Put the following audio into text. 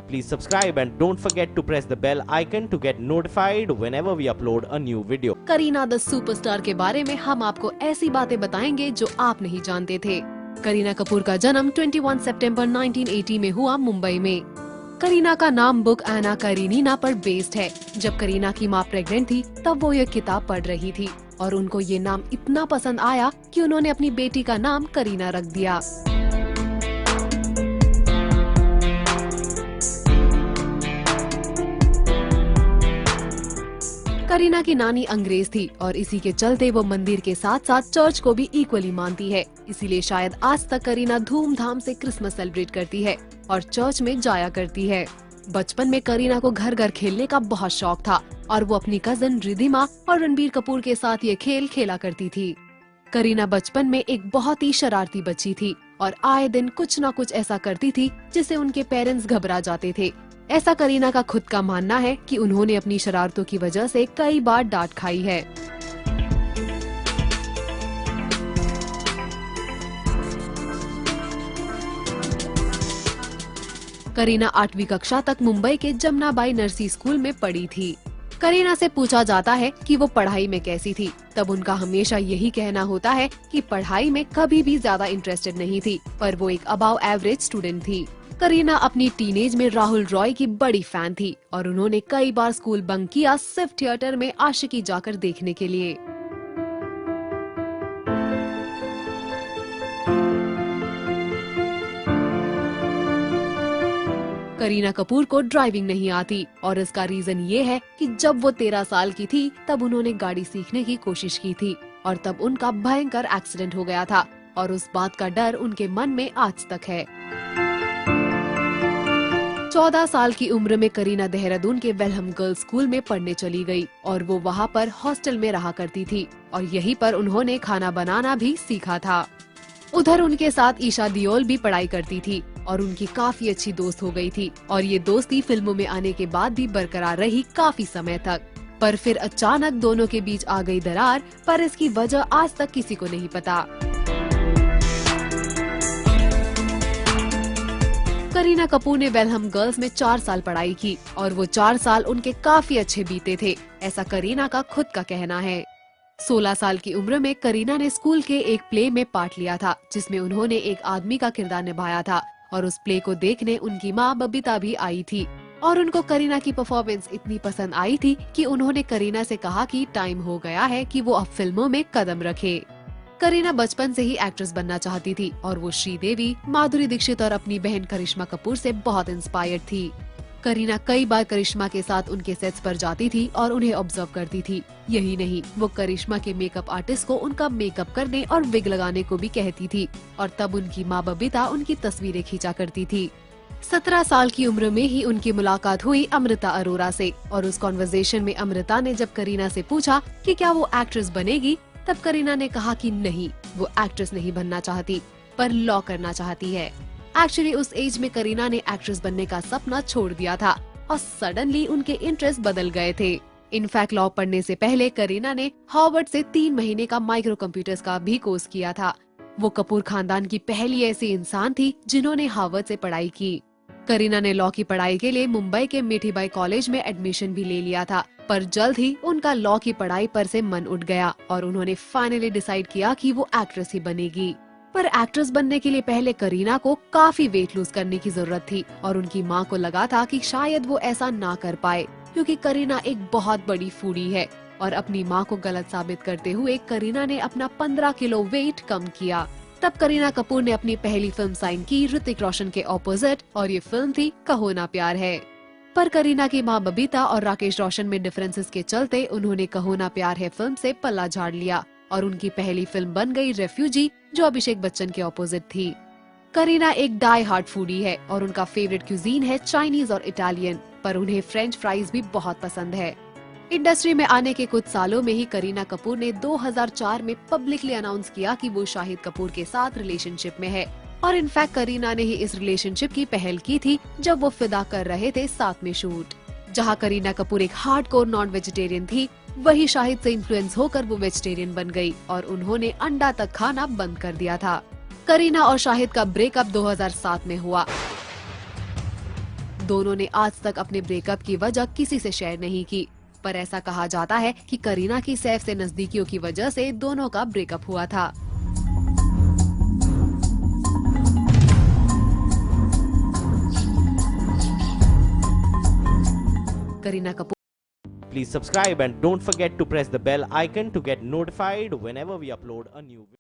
Please subscribe and don't forget to press the bell icon to get notified whenever we upload a new video. Kareena the superstar के बारे में हम आपको ऐसी बातें बताएंगे जो आप नहीं जानते थे। करीना कपूर का जन्म 21 सितंबर 1980 में हुआ मुंबई में। करीना का नाम बुक एना करीनिना पर बेस्ड है। जब करीना की मां प्रेग्नेंट थी तब वो ये किताब पढ़ रही थी और उनको ये नाम इतना पसंद आया कि उन्होंने अपनी बेटी का नाम करीना रख दिया। करीना की नानी अंग्रेज थी और इसी के चलते वो मंदिर के साथ साथ चर्च को भी इक्वली मानती है। इसीलिए शायद आज तक करीना धूमधाम से क्रिसमस सेलिब्रेट करती है और चर्च में जाया करती है। बचपन में करीना को घर घर खेलने का बहुत शौक था और वो अपनी कजन रिधिमा और रणबीर कपूर के साथ ये खेल खेला करती थी। करीना बचपन में एक बहुत ही शरारती बच्ची थी और आए दिन कुछ न कुछ ऐसा करती थी जिससे उनके पेरेंट्स घबरा जाते थे। ऐसा करीना का खुद का मानना है कि उन्होंने अपनी शरारतों की वजह से कई बार डांट खाई है। करीना 8वीं कक्षा तक मुंबई के जमनाबाई नरसी स्कूल में पढ़ी थी। करीना से पूछा जाता है कि वो पढ़ाई में कैसी थी, तब उनका हमेशा यही कहना होता है कि पढ़ाई में कभी भी ज्यादा इंटरेस्टेड नहीं थी, पर वो एक अबाव एवरेज स्टूडेंट थी। करीना अपनी टीनेज में राहुल रॉय की बड़ी फैन थी और उन्होंने कई बार स्कूल बंक किया सिर्फ थिएटर में आशिकी जाकर देखने के लिए। करीना कपूर को ड्राइविंग नहीं आती और इसका रीजन ये है कि जब वो 13 साल की थी तब उन्होंने गाड़ी सीखने की कोशिश की थी और तब उनका भयंकर एक्सीडेंट हो गया था और उस बात का डर उनके मन में आज तक है। 14 साल की उम्र में करीना देहरादून के वेलहम गर्ल्स स्कूल में पढ़ने चली गई और वो वहाँ पर हॉस्टल में रहा करती थी और यहीं पर उन्होंने खाना बनाना भी सीखा था। उधर उनके साथ ईशा दियोल भी पढ़ाई करती थी और उनकी काफी अच्छी दोस्त हो गई थी और ये दोस्ती फिल्मों में आने के बाद भी बरकरार रही काफी समय तक। पर फिर अचानक दोनों के बीच आ गई दरार, पर इसकी वजह आज तक किसी को नहीं पता। करीना कपूर ने वेलहम गर्ल्स में 4 साल पढ़ाई की और वो 4 साल उनके काफी अच्छे बीते थे, ऐसा करीना का खुद का कहना है। 16 साल की उम्र में करीना ने स्कूल के एक प्ले में पार्ट लिया था जिसमें उन्होंने एक आदमी का किरदार निभाया था और उस प्ले को देखने उनकी मां बबीता भी आई थी और उनको करीना की परफॉर्मेंस इतनी पसंद आई थी कि उन्होंने करीना से कहा कि टाइम हो गया है कि वो अब फिल्मों में कदम रखे। करीना बचपन से ही एक्ट्रेस बनना चाहती थी और वो श्रीदेवी, माधुरी दीक्षित और अपनी बहन करिश्मा कपूर से बहुत इंस्पायर्ड थी। करीना कई बार करिश्मा के साथ उनके सेट्स पर जाती थी और उन्हें ऑब्जर्व करती थी। यही नहीं, वो करिश्मा के मेकअप आर्टिस्ट को उनका मेकअप करने और विग लगाने को भी कहती थी और तब उनकी माँ बबीता उनकी तस्वीरें खींचा करती थी। 17 साल की उम्र में ही उनकी मुलाकात हुई अमृता अरोरा से और उस कॉन्वर्सेशन में अमृता ने जब करीना से पूछा कि क्या वो एक्ट्रेस बनेगी, तब करीना ने कहा कि नहीं, वो एक्ट्रेस नहीं बनना चाहती पर लॉ करना चाहती है। एक्चुअली उस एज में करीना ने एक्ट्रेस बनने का सपना छोड़ दिया था और सडनली उनके इंटरेस्ट बदल गए थे। इनफैक्ट लॉ पढ़ने से पहले करीना ने हार्वर्ड से 3 महीने का माइक्रो कंप्यूटर्स का भी कोर्स किया था। वो कपूर खानदान की पहली ऐसी इंसान थी जिन्होंने हार्वर्ड से पढ़ाई की। करीना ने लॉ की पढ़ाई के लिए मुंबई के मीठीबाई कॉलेज में एडमिशन भी ले लिया था, पर जल्द ही उनका लॉ की पढ़ाई पर से मन उठ गया और उन्होंने फाइनली डिसाइड किया कि वो एक्ट्रेस ही बनेगी। पर एक्ट्रेस बनने के लिए पहले करीना को काफी वेट लूज करने की जरूरत थी और उनकी माँ को लगा था कि शायद वो ऐसा ना कर पाए क्योंकि करीना एक बहुत बड़ी फूडी है और अपनी माँ को गलत साबित करते हुए करीना ने अपना 15 किलो वेट कम किया। तब करीना कपूर ने अपनी पहली फिल्म साइन की ऋतिक रोशन के ऑपोजिट और ये फिल्म थी कहो ना प्यार है। पर करीना की माँ बबीता और राकेश रोशन में डिफरेंसेस के चलते उन्होंने कहो ना प्यार है फिल्म से पल्ला झाड़ लिया और उनकी पहली फिल्म बन गई रेफ्यूजी, जो अभिषेक बच्चन के ऑपोजिट थी। करीना एक डाई हार्ड फूडी है और उनका फेवरेट क्यूजीन है चाइनीज और इटालियन, पर उन्हें फ्रेंच फ्राइज भी बहुत पसंद है। इंडस्ट्री में आने के कुछ सालों में ही करीना कपूर ने 2004 में पब्लिकली अनाउंस किया कि वो शाहिद कपूर के साथ रिलेशनशिप में है और इनफैक्ट करीना ने ही इस रिलेशनशिप की पहल की थी जब वो फिदा कर रहे थे साथ में शूट। जहां करीना कपूर एक हार्डकोर नॉन वेजिटेरियन थी, वही शाहिद से इन्फ्लुएंस होकर वो वेजिटेरियन बन गई और उन्होंने अंडा तक खाना बंद कर दिया था। करीना और शाहिद का ब्रेकअप 2007 में हुआ। दोनों ने आज तक अपने ब्रेकअप की वजह किसी से शेयर नहीं की, पर ऐसा कहा जाता है कि करीना की सैफ से नजदीकियों की वजह से दोनों का ब्रेकअप हुआ था। Kareena Kapoor Please subscribe and don't forget to press the bell icon to get notified whenever we upload a new video.